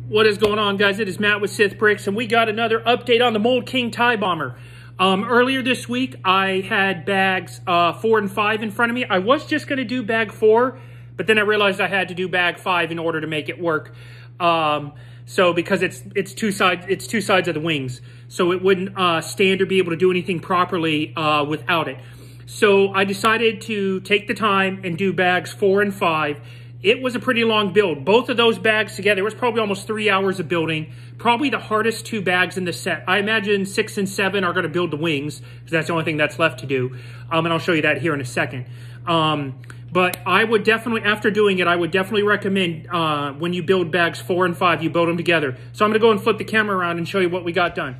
What is going on, guys? It is Matt with Sith Bricks, and we got another update on the Mould King Tie Bomber. Earlier this week, I had bags 4 and 5 in front of me. I was just going to do bag 4, but then I realized I had to do bag 5 in order to make it work. So because it's two sides of the wings, so it wouldn't stand or be able to do anything properly without it. So I decided to take the time and do bags 4 and 5. It was a pretty long build. Both of those bags together, it was probably almost 3 hours of building. Probably the hardest 2 bags in the set. I imagine 6 and 7 are going to build the wings, because that's the only thing that's left to do. And I'll show you that here in a second. But I would definitely, after doing it, I would definitely recommend when you build bags 4 and 5, you build them together. So I'm going to go and flip the camera around and show you what we got done.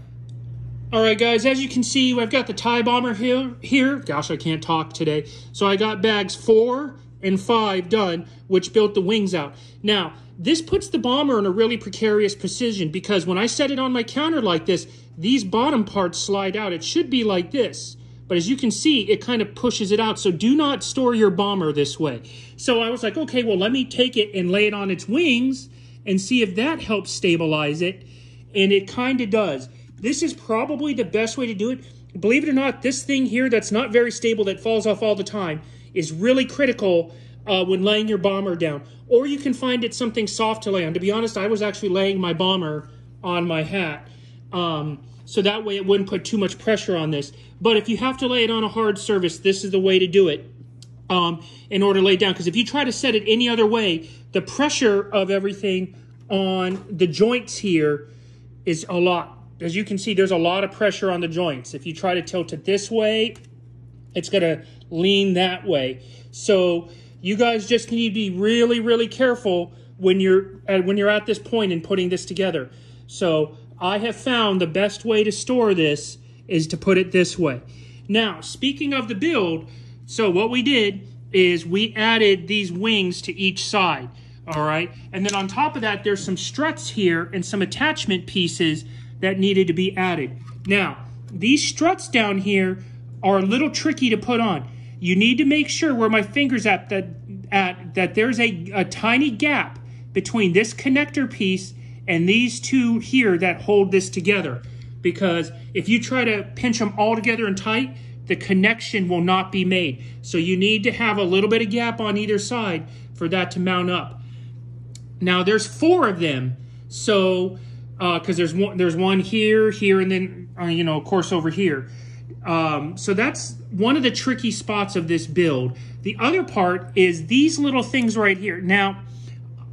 All right, guys, as you can see, I've got the tie bomber here. Gosh, I can't talk today. So I got bags 4 and 5 done, which built the wings out. Now, this puts the bomber in a really precarious position because when I set it on my counter like this, these bottom parts slide out. It should be like this, but as you can see, it kind of pushes it out. So do not store your bomber this way. So I was like, okay, well, let me take it and lay it on its wings and see if that helps stabilize it, and it kind of does. This is probably the best way to do it. Believe it or not, this thing here that's not very stable, that falls off all the time, is really critical when laying your bomber down. Or you can find it something soft to lay on. To be honest, I was actually laying my bomber on my hat. So that way it wouldn't put too much pressure on this. But if you have to lay it on a hard surface, this is the way to do it in order to lay it down. Because if you try to set it any other way, the pressure of everything on the joints here is a lot. As you can see, there's a lot of pressure on the joints. If you try to tilt it this way, it's going to lean that way. So you guys just need to be really, really careful when you're at this point in putting this together. So I have found the best way to store this is to put it this way. Now, speaking of the build, so what we did is we added these wings to each side, all right? And then on top of that, there's some struts here and some attachment pieces that needed to be added. Now, these struts down here are a little tricky to put on. You need to make sure where my finger's at that there's a tiny gap between this connector piece and these two here that hold this together. Because if you try to pinch them all together and tight, the connection will not be made. So you need to have a little bit of gap on either side for that to mount up. Now there's 4 of them, so because there's one here, and then of course over here. So that's one of the tricky spots of this build. The other part is these little things right here. Now,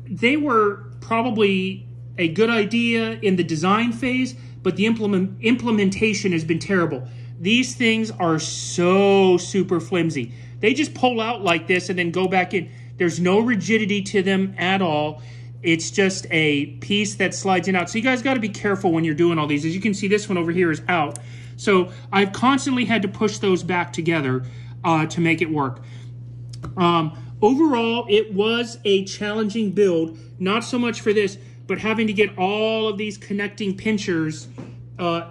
they were probably a good idea in the design phase, but the implementation has been terrible. These things are so super flimsy. They just pull out like this and then go back in. There's no rigidity to them at all. It's just a piece that slides in and out. So you guys got to be careful when you're doing all these. As you can see, this one over here is out. So I've constantly had to push those back together to make it work. Overall, it was a challenging build. Not so much for this, but having to get all of these connecting pinchers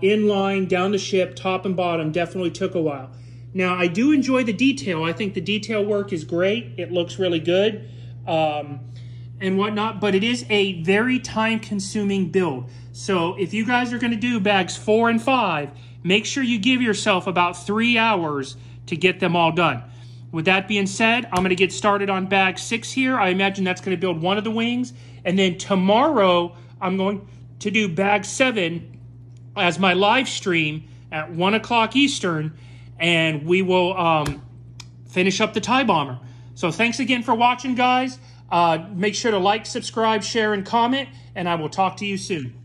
in line down the ship, top and bottom, definitely took a while. Now, I do enjoy the detail. I think the detail work is great. It looks really good. And whatnot, but it is a very time-consuming build. So if you guys are going to do bags 4 and 5, make sure you give yourself about 3 hours to get them all done. With that being said, I'm going to get started on bag 6 here. I imagine that's going to build one of the wings. And then tomorrow, I'm going to do bag 7 as my live stream at 1 o'clock Eastern, and we will finish up the tie bomber. So thanks again for watching, guys. Make sure to like, subscribe, share, and comment, and I will talk to you soon.